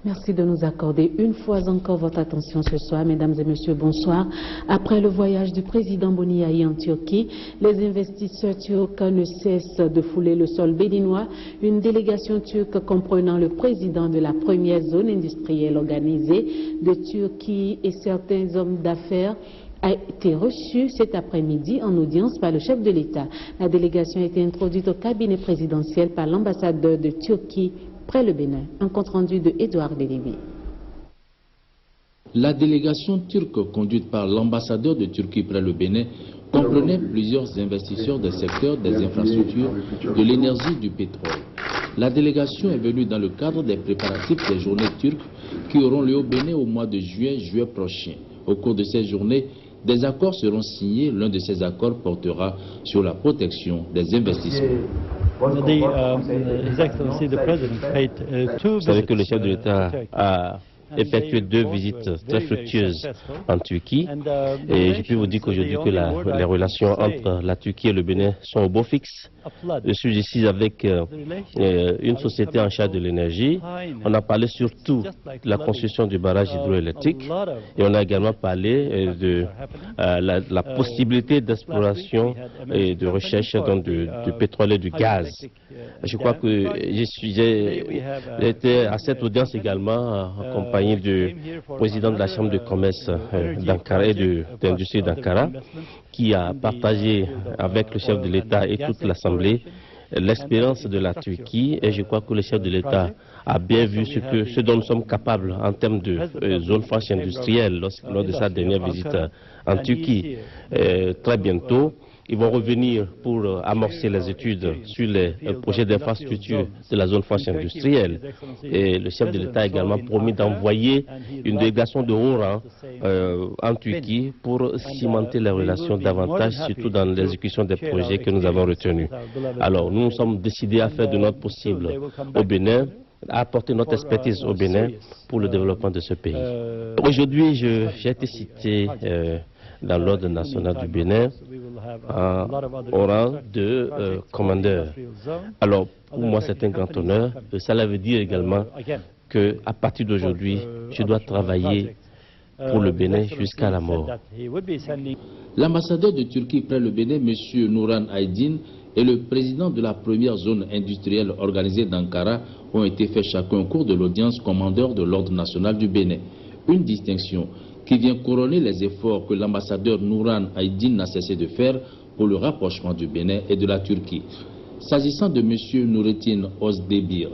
Merci de nous accorder une fois encore votre attention ce soir. Mesdames et messieurs, bonsoir. Après le voyage du président Boni Yayi en Turquie, les investisseurs turcs ne cessent de fouler le sol béninois. Une délégation turque comprenant le président de la première zone industrielle organisée de Turquie et certains hommes d'affaires a été reçue cet après-midi en audience par le chef de l'État. La délégation a été introduite au cabinet présidentiel par l'ambassadeur de Turquie près le Bénin. Un compte-rendu de Édouard Bélévi. La délégation turque conduite par l'ambassadeur de Turquie près le Bénin comprenait plusieurs investisseurs des secteurs des infrastructures, de l'énergie, du pétrole. La délégation est venue dans le cadre des préparatifs des journées turques qui auront lieu au Bénin au mois de juillet prochain. Au cours de ces journées, des accords seront signés. L'un de ces accords portera sur la protection des investissements. Vous savez que le chef de l'État a effectué 2 visites très fructueuses en Turquie et je peux vous dire qu'aujourd'hui que les relations entre la Turquie et le Bénin sont au beau fixe. Je suis ici avec une société en charge de l'énergie. On a parlé surtout de la construction du barrage hydroélectrique et on a également parlé de la possibilité d'exploration et de recherche du pétrole et du gaz. Je crois que j'ai été à cette audience également accompagné du président de la Chambre de commerce d'Ankara et de l'industrie d'Ankara, qui a partagé avec le chef de l'État et toute l'Assemblée l'expérience de la Turquie, et je crois que le chef de l'État a bien vu ce dont nous sommes capables en termes de zone franche industrielle lors de sa dernière visite en Turquie. Très bientôt, ils vont revenir pour amorcer les études sur les projets d'infrastructure de la zone franche industrielle. Et le chef de l'État a également promis d'envoyer une délégation de haut rang en Turquie pour cimenter les relations davantage, surtout dans l'exécution des projets que nous avons retenus. Alors, nous sommes décidés à faire de notre possible au Bénin, à apporter notre expertise au Bénin pour le développement de ce pays. Aujourd'hui, j'ai été cité dans l'ordre national du Bénin au rang de commandeur. Alors, pour moi, c'est un grand honneur. Cela veut dire également qu'à partir d'aujourd'hui, je dois travailler pour le Bénin jusqu'à la mort. L'ambassadeur de Turquie près le Bénin, M. Nuran Aydin, et le président de la première zone industrielle organisée d'Ankara ont été faits chacun au cours de l'audience commandeur de l'ordre national du Bénin. Une distinction qui vient couronner les efforts que l'ambassadeur Nuran Aydin n'a cessé de faire pour le rapprochement du Bénin et de la Turquie. S'agissant de M. Nurettin Özdemir,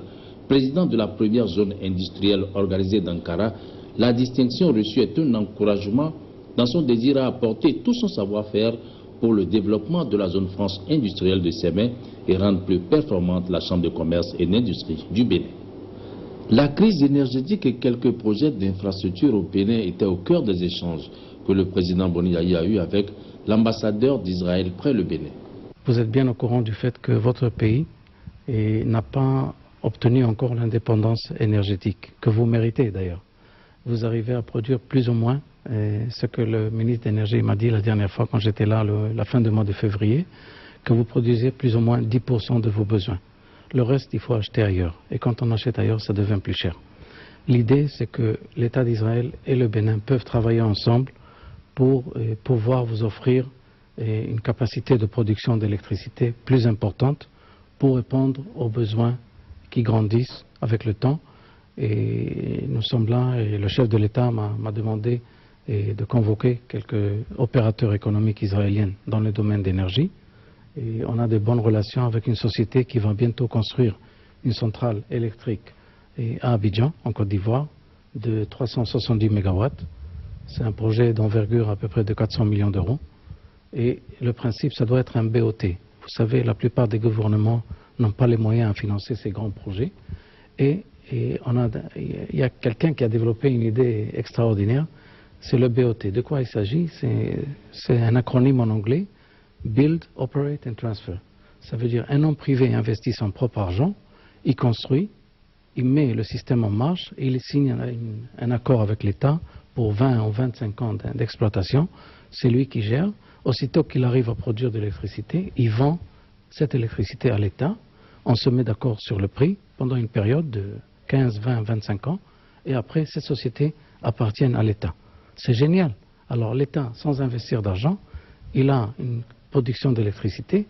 président de la première zone industrielle organisée d'Ankara, la distinction reçue est un encouragement dans son désir à apporter tout son savoir-faire pour le développement de la zone franche industrielle de Sémé et rendre plus performante la Chambre de commerce et d'industrie du Bénin. La crise énergétique et quelques projets d'infrastructure au Bénin étaient au cœur des échanges que le président Boni Yayi a eu avec l'ambassadeur d'Israël près le Bénin. Vous êtes bien au courant du fait que votre pays n'a pas obtenu encore l'indépendance énergétique, que vous méritez d'ailleurs. Vous arrivez à produire plus ou moins ce que le ministre de l'Énergie m'a dit la dernière fois quand j'étais là, la fin du mois de février, que vous produisez plus ou moins 10% de vos besoins. Le reste, il faut acheter ailleurs. Et quand on achète ailleurs, ça devient plus cher. L'idée, c'est que l'État d'Israël et le Bénin peuvent travailler ensemble pour pouvoir vous offrir une capacité de production d'électricité plus importante pour répondre aux besoins qui grandissent avec le temps. Et nous sommes là, et le chef de l'État m'a demandé de convoquer quelques opérateurs économiques israéliens dans le domaine d'énergie. Et on a de bonnes relations avec une société qui va bientôt construire une centrale électrique à Abidjan, en Côte d'Ivoire, de 370 MW. C'est un projet d'envergure à peu près de 400 millions d'euros. Et le principe, ça doit être un BOT. Vous savez, la plupart des gouvernements n'ont pas les moyens à financer ces grands projets. Et il y a quelqu'un qui a développé une idée extraordinaire, c'est le BOT. De quoi il s'agit? C'est un acronyme en anglais, Build, Operate and Transfer. Ça veut dire un homme privé investit son propre argent, il construit, il met le système en marche et il signe un accord avec l'État pour 20 ou 25 ans d'exploitation. C'est lui qui gère. Aussitôt qu'il arrive à produire de l'électricité, il vend cette électricité à l'État. On se met d'accord sur le prix pendant une période de 15, 20, 25 ans. et après ces sociétés appartiennent à l'État. C'est génial. Alors l'État, sans investir d'argent, il a une production d'électricité,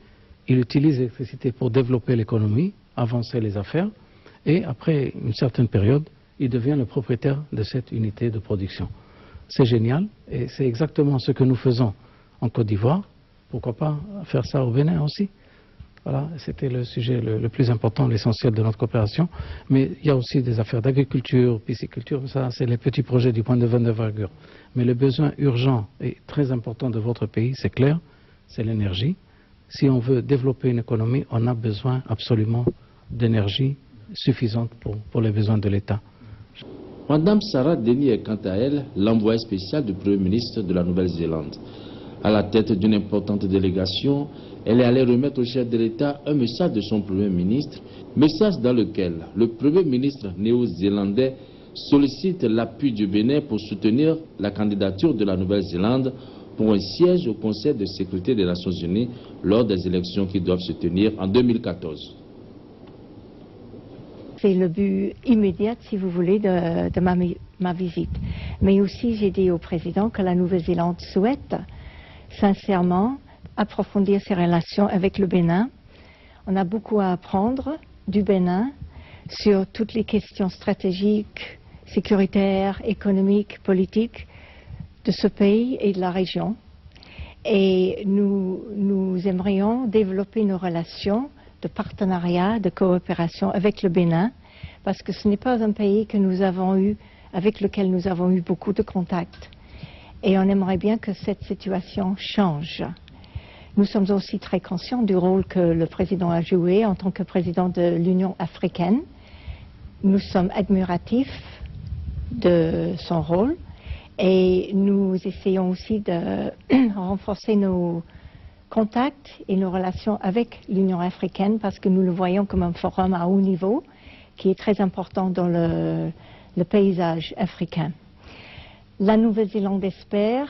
il utilise l'électricité pour développer l'économie, avancer les affaires, et après une certaine période, il devient le propriétaire de cette unité de production. C'est génial, et c'est exactement ce que nous faisons en Côte d'Ivoire. Pourquoi pas faire ça au Bénin aussi? Voilà, c'était le sujet le plus important, l'essentiel de notre coopération. Mais il y a aussi des affaires d'agriculture, pisciculture, ça c'est les petits projets du point de vue d'envergure. Mais le besoin urgent et très important de votre pays, c'est clair, c'est l'énergie. Si on veut développer une économie, on a besoin absolument d'énergie suffisante pour les besoins de l'État. Madame Sarah Deni est quant à elle l'envoyée spéciale du Premier ministre de la Nouvelle-Zélande. À la tête d'une importante délégation, elle est allée remettre au chef de l'État un message de son Premier ministre, message dans lequel le Premier ministre néo-zélandais sollicite l'appui du Bénin pour soutenir la candidature de la Nouvelle-Zélande pour un siège au Conseil de sécurité des Nations Unies lors des élections qui doivent se tenir en 2014. C'est le but immédiat, si vous voulez, de ma visite. Mais aussi, j'ai dit au président que la Nouvelle-Zélande souhaite sincèrement approfondir ses relations avec le Bénin. On a beaucoup à apprendre du Bénin sur toutes les questions stratégiques, sécuritaires, économiques, politiques de ce pays et de la région. Et nous aimerions développer nos relations de partenariat, de coopération avec le Bénin, parce que ce n'est pas un pays que nous avons eu, avec lequel nous avons eu beaucoup de contacts. Et on aimerait bien que cette situation change. Nous sommes aussi très conscients du rôle que le président a joué en tant que président de l'Union africaine. Nous sommes admiratifs de son rôle et nous essayons aussi de renforcer nos contacts et nos relations avec l'Union africaine parce que nous le voyons comme un forum à haut niveau qui est très important dans le paysage africain. La Nouvelle-Zélande espère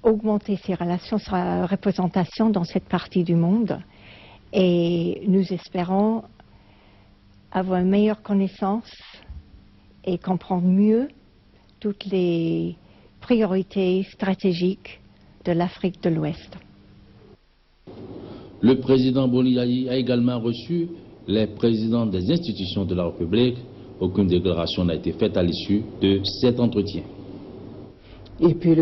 augmenter ses relations, sa représentation dans cette partie du monde et nous espérons avoir une meilleure connaissance et comprendre mieux toutes les priorités stratégiques de l'Afrique de l'Ouest. Le président Boni Yayi a également reçu les présidents des institutions de la République. Aucune déclaration n'a été faite à l'issue de cet entretien. Et puis